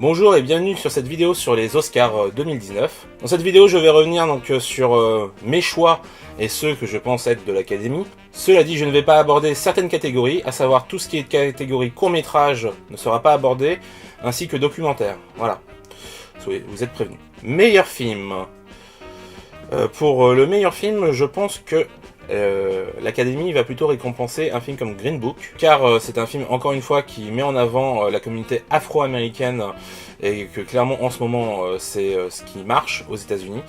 Bonjour et bienvenue sur cette vidéo sur les Oscars 2019. Dans cette vidéo, je vais revenir donc sur mes choix et ceux que je pense être de l'Académie. Cela dit, je ne vais pas aborder certaines catégories, à savoir tout ce qui est catégorie court-métrage ne sera pas abordé, ainsi que documentaire. Voilà, vous êtes prévenus. Meilleur film. Pour le meilleur film, je pense que l'Académie va plutôt récompenser un film comme Green Book, car c'est un film, encore une fois, qui met en avant la communauté afro-américaine, et que clairement, en ce moment, c'est ce qui marche aux États-Unis.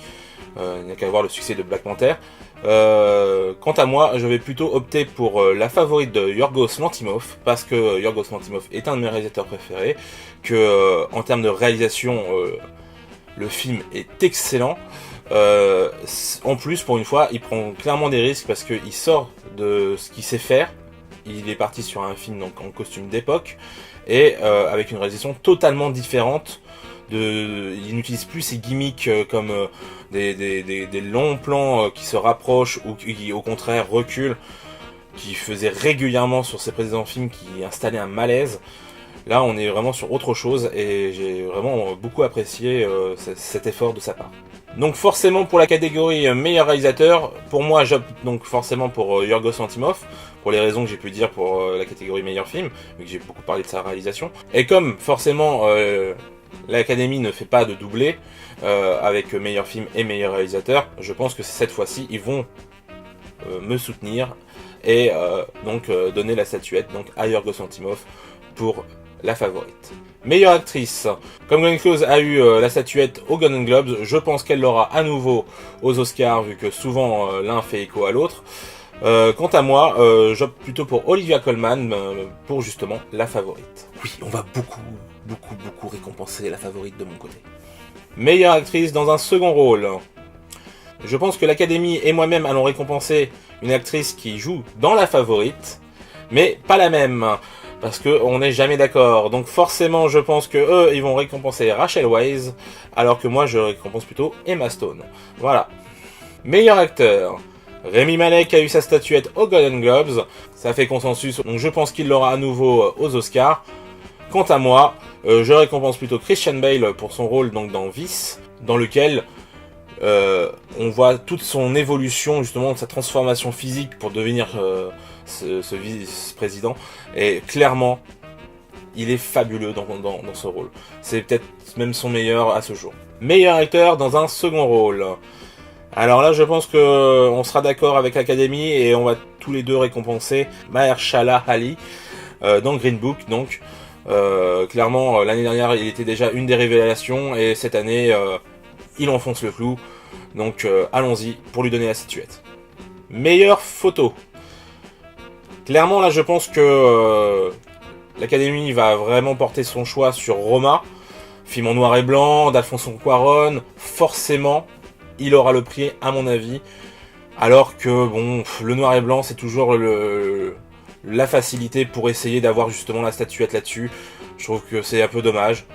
Il n'y a qu'à voir le succès de Black Panther. Quant à moi, je vais plutôt opter pour la favorite de Yorgos Lanthimos, parce que Yorgos Lanthimos est un de mes réalisateurs préférés, que en termes de réalisation, le film est excellent. En plus, pour une fois, il prend clairement des risques parce qu'il sort de ce qu'il sait faire. Il est parti sur un film donc en costume d'époque et avec une réalisation totalement différente. Il n'utilise plus ces gimmicks comme des longs plans qui se rapprochent ou qui au contraire reculent, qui faisait régulièrement sur ses précédents films, qui installaient un malaise. Là, on est vraiment sur autre chose et j'ai vraiment beaucoup apprécié cet effort de sa part. Donc forcément pour la catégorie meilleur réalisateur, pour moi j'opte donc forcément pour Yorgos Lanthimos, pour les raisons que j'ai pu dire pour la catégorie meilleur film, vu que j'ai beaucoup parlé de sa réalisation. Et comme forcément l'Académie ne fait pas de doublé avec meilleur film et meilleur réalisateur, je pense que cette fois-ci ils vont me soutenir et donc donner la statuette donc à Yorgos Lanthimos pour la favorite. Meilleure actrice, comme Glenn Close a eu la statuette aux Golden Globes, je pense qu'elle l'aura à nouveau aux Oscars, vu que souvent l'un fait écho à l'autre. Quant à moi, j'opte plutôt pour Olivia Colman pour justement la favorite. Oui, on va beaucoup récompenser la favorite de mon côté. Meilleure actrice dans un second rôle. Je pense que l'Académie et moi-même allons récompenser une actrice qui joue dans la favorite, mais pas la même. Parce qu'on n'est jamais d'accord. Donc forcément, je pense que eux, ils vont récompenser Rachel Weisz, alors que moi, je récompense plutôt Emma Stone. Voilà. Meilleur acteur. Rami Malek a eu sa statuette aux Golden Globes. Ça fait consensus, donc je pense qu'il l'aura à nouveau aux Oscars. Quant à moi, je récompense plutôt Christian Bale pour son rôle donc dans Vice, dans lequel on voit toute son évolution, justement, sa transformation physique pour devenir ce vice-président. Et clairement, il est fabuleux dans ce rôle. C'est peut-être même son meilleur à ce jour. Meilleur acteur dans un second rôle. Alors là, je pense que on sera d'accord avec l'Académie et on va tous les deux récompenser Mahershala Ali dans Green Book. Donc, clairement, l'année dernière, il était déjà une des révélations et cette année, il enfonce le clou. Donc, allons-y pour lui donner la statuette. Meilleure photo. Clairement, là, je pense que l'Académie va vraiment porter son choix sur Roma, film en noir et blanc, d'Alfonso Cuarón. Forcément, il aura le prix, à mon avis. Alors que, bon, le noir et blanc, c'est toujours la facilité pour essayer d'avoir justement la statuette là-dessus. Je trouve que c'est un peu dommage.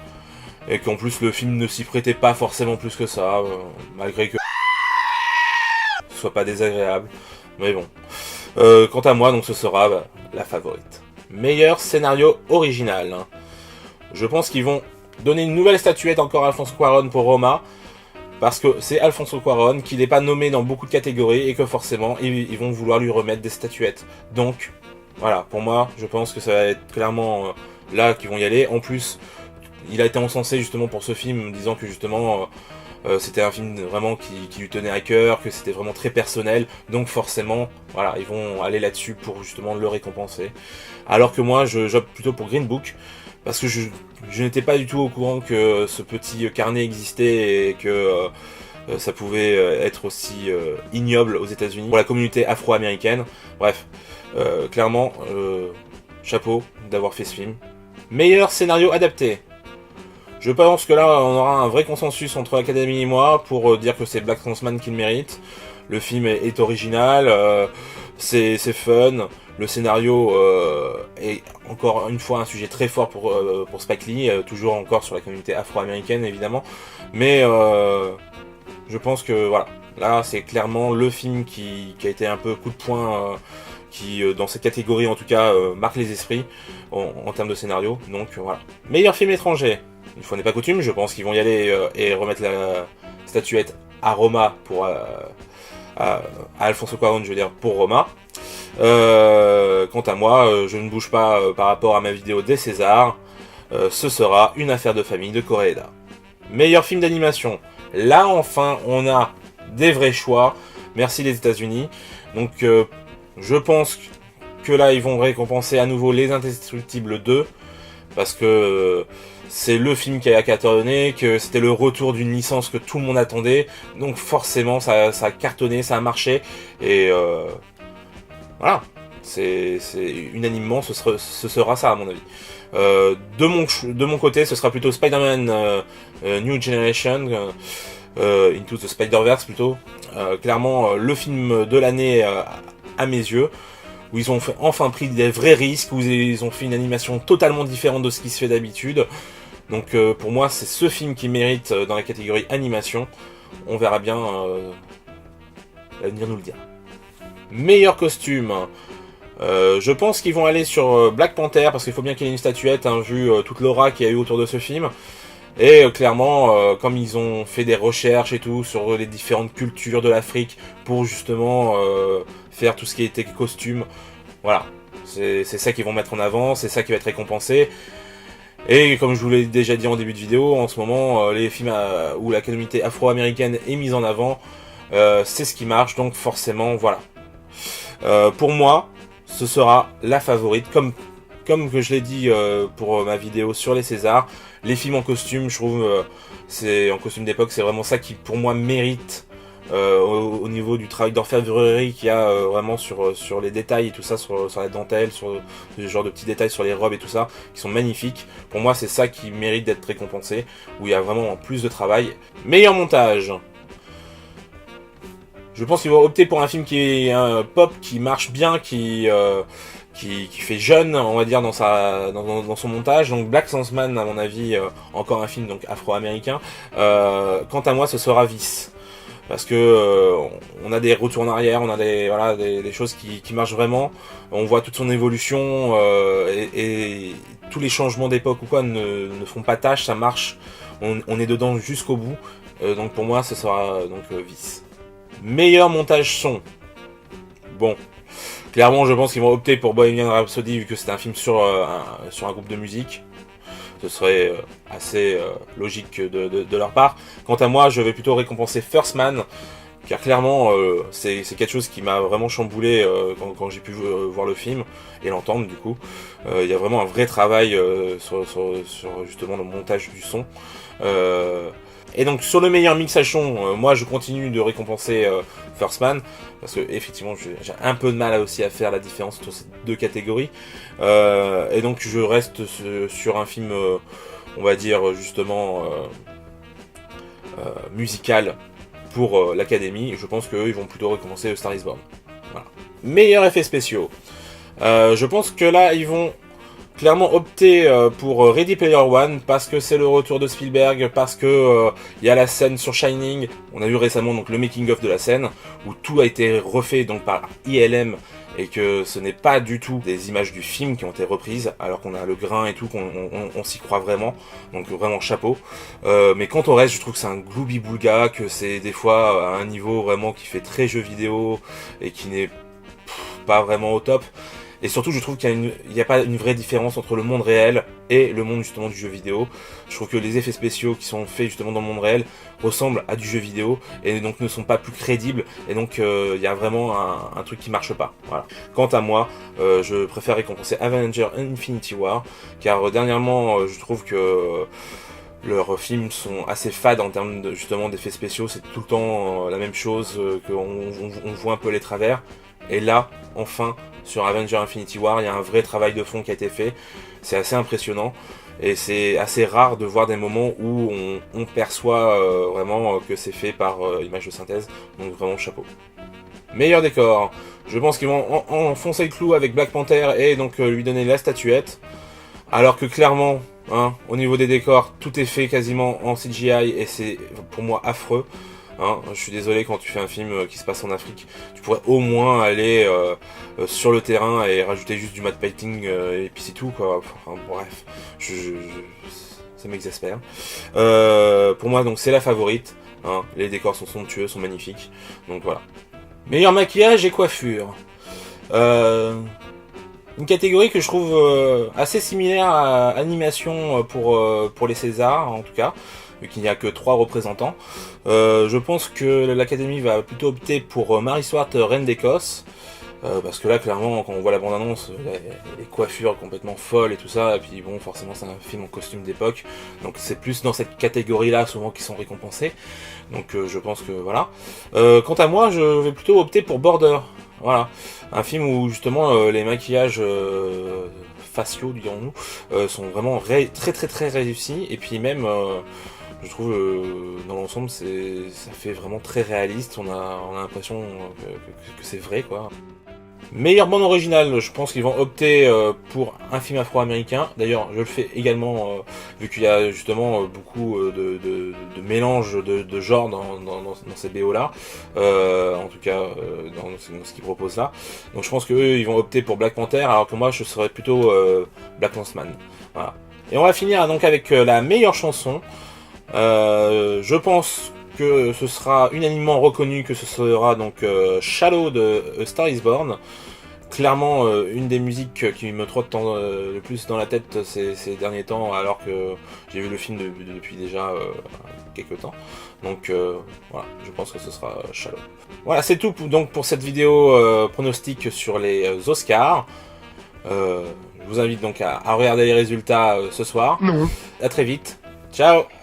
Et qu'en plus, le film ne s'y prêtait pas forcément plus que ça, malgré que ce soit pas désagréable. Mais bon. Quant à moi, donc ce sera la favorite. Meilleur scénario original. Je pense qu'ils vont donner une nouvelle statuette encore à Alfonso Cuarón pour Roma, parce que c'est Alfonso Cuarón qui n'est pas nommé dans beaucoup de catégories et que forcément ils vont vouloir lui remettre des statuettes. Donc voilà, pour moi, je pense que ça va être clairement là qu'ils vont y aller. En plus, il a été encensé justement pour ce film, disant que justement c'était un film vraiment qui lui tenait à cœur, que c'était vraiment très personnel, donc forcément, voilà, ils vont aller là-dessus pour justement le récompenser. Alors que moi, j'opte plutôt pour Green Book, parce que je n'étais pas du tout au courant que ce petit carnet existait et que ça pouvait être aussi ignoble aux États-Unis pour la communauté afro-américaine. Bref, clairement, chapeau d'avoir fait ce film. Meilleur scénario adapté. Je pense que là, on aura un vrai consensus entre l'Académie et moi pour dire que c'est Black Klansman qui le mérite. Le film est original, c'est fun, le scénario est encore une fois un sujet très fort pour Spike Lee, toujours encore sur la communauté afro-américaine évidemment, mais je pense que voilà, là c'est clairement le film qui a été un peu coup de poing, qui dans cette catégorie en tout cas marque les esprits en termes de scénario, donc voilà. Meilleur film étranger. une fois n'est pas coutume, je pense qu'ils vont y aller et remettre la statuette à Roma pour à Alfonso Cuarón, je veux dire, pour Roma. Quant à moi, je ne bouge pas par rapport à ma vidéo des Césars. Ce sera Une affaire de famille de Koreeda. Meilleur film d'animation. Là, enfin, on a des vrais choix. Merci les États-Unis. Donc, je pense que là, ils vont récompenser à nouveau Les Indestructibles 2. Parce que c'est le film qui a cartonné, que c'était le retour d'une licence que tout le monde attendait. Donc, forcément, ça a cartonné, ça a marché. Et voilà. C'est unanimement, ce sera ça, à mon avis. De mon côté, ce sera plutôt Spider-Man New Generation, Into the Spider-Verse plutôt. Clairement, le film de l'année à mes yeux, où ils ont enfin pris des vrais risques, où ils ont fait une animation totalement différente de ce qui se fait d'habitude. Donc pour moi, c'est ce film qui mérite dans la catégorie animation. On verra bien, l'avenir nous le dira. Meilleur costume. Je pense qu'ils vont aller sur Black Panther, parce qu'il faut bien qu'il y ait une statuette, hein, vu toute l'aura qu'il y a eu autour de ce film. Et clairement, comme ils ont fait des recherches et tout sur les différentes cultures de l'Afrique pour justement faire tout ce qui était costume, voilà, c'est ça qu'ils vont mettre en avant, c'est ça qui va être récompensé. Et comme je vous l'ai déjà dit en début de vidéo, en ce moment, les films où la communauté afro-américaine est mise en avant, c'est ce qui marche, donc forcément, voilà. Pour moi, ce sera la favorite, comme que je l'ai dit pour ma vidéo sur les Césars. Les films en costume, je trouve, c'est en costume d'époque, c'est vraiment ça qui pour moi mérite au niveau du travail d'orfèvrerie qu'il y a vraiment sur les détails et tout ça, sur la dentelle, sur ce genre de petits détails sur les robes et tout ça, qui sont magnifiques. Pour moi, c'est ça qui mérite d'être récompensé, où il y a vraiment plus de travail. Meilleur montage. Je pense qu'ils vont opter pour un film qui est un pop, qui marche bien, qui fait jeune, on va dire, dans son montage. Donc Black Klansman, à mon avis, encore un film donc afro-américain. Quant à moi, ce sera Vice. Parce que on a des retours en arrière, on a des choses qui marchent vraiment. On voit toute son évolution et tous les changements d'époque ou quoi ne font pas tâche, ça marche. On est dedans jusqu'au bout. Donc pour moi, ce sera donc Vice. Meilleur montage son. Bon, clairement, je pense qu'ils vont opter pour Bohemian Rhapsody vu que c'est un film sur un groupe de musique. Ce serait assez logique de leur part. Quant à moi, je vais plutôt récompenser First Man, car clairement, c'est quelque chose qui m'a vraiment chamboulé quand j'ai pu voir le film et l'entendre du coup. Il y a vraiment un vrai travail sur justement le montage du son. Et donc sur le meilleur mixage son, moi je continue de récompenser First Man, parce que effectivement j'ai un peu de mal aussi à faire la différence entre ces deux catégories. Et donc je reste sur un film, on va dire justement musical pour l'Académie. Je pense qu'eux ils vont plutôt récompenser Star is Born. Voilà. Meilleurs effets spéciaux. Je pense que là ils vont clairement opter pour Ready Player One, parce que c'est le retour de Spielberg, parce que y a la scène sur Shining. On a vu récemment donc le making of de la scène où tout a été refait donc par ILM, et que ce n'est pas du tout des images du film qui ont été reprises, alors qu'on a le grain et tout, qu'on s'y croit vraiment. Donc vraiment chapeau. Mais quant au reste, je trouve que c'est un gloubi-boulga, que c'est des fois à un niveau vraiment qui fait très jeu vidéo et qui n'est pas vraiment au top. Et surtout, je trouve qu'il n'y a pas une vraie différence entre le monde réel et le monde justement du jeu vidéo. Je trouve que les effets spéciaux qui sont faits justement dans le monde réel ressemblent à du jeu vidéo et donc ne sont pas plus crédibles. Et donc il y a vraiment un truc qui marche pas. Voilà. Quant à moi, je préfère récompenser Avengers Infinity War, car dernièrement, je trouve que leurs films sont assez fades en termes justement d'effets spéciaux. C'est tout le temps la même chose, qu'on voit un peu les travers. Et là, enfin, sur Avengers Infinity War, il y a un vrai travail de fond qui a été fait. C'est assez impressionnant. Et c'est assez rare de voir des moments où on perçoit vraiment que c'est fait par image de synthèse. Donc vraiment chapeau. Meilleur décor. Je pense qu'ils vont enfoncer le clou avec Black Panther et donc lui donner la statuette. Alors que clairement, hein, au niveau des décors, tout est fait quasiment en CGI et c'est pour moi affreux. Hein, je suis désolé, quand tu fais un film qui se passe en Afrique, tu pourrais au moins aller sur le terrain et rajouter juste du matte painting et puis c'est tout quoi. Enfin, bref, ça m'exaspère. Pour moi, donc c'est la favorite. Hein. Les décors sont somptueux, sont magnifiques. Donc voilà. Meilleur maquillage et coiffure. Une catégorie que je trouve assez similaire à animation pour les Césars, en tout cas, vu qu'il n'y a que 3 représentants. Je pense que l'Académie va plutôt opter pour Mary Stuart, Reine d'Écosse. Parce que là, clairement, quand on voit la bande-annonce, les coiffures complètement folles et tout ça, et puis bon, forcément, c'est un film en costume d'époque, donc c'est plus dans cette catégorie-là, souvent, qui sont récompensés. Donc je pense que voilà. Quant à moi, je vais plutôt opter pour Border. Voilà. Un film où, justement, les maquillages faciaux, dirons-nous, sont vraiment très réussis, et puis même... je trouve dans l'ensemble ça fait vraiment très réaliste, on a l'impression que c'est vrai quoi. Meilleure bande originale, je pense qu'ils vont opter pour un film afro-américain. D'ailleurs, je le fais également, vu qu'il y a justement beaucoup de mélange de genres dans ces BO-là. En tout cas, dans ce qu'ils proposent là. Donc je pense qu'eux, ils vont opter pour Black Panther, alors que moi, je serais plutôt Black Landsman. Voilà. Et on va finir donc avec la meilleure chanson. Je pense que ce sera unanimement reconnu que ce sera donc Shallow de A Star Is Born. Clairement une des musiques qui me trotte le plus dans la tête ces derniers temps, alors que j'ai vu le film depuis déjà quelques temps. Donc voilà, je pense que ce sera Shallow. Voilà, c'est tout donc pour cette vidéo pronostic sur les Oscars. Je vous invite donc à regarder les résultats ce soir. À très vite. Ciao.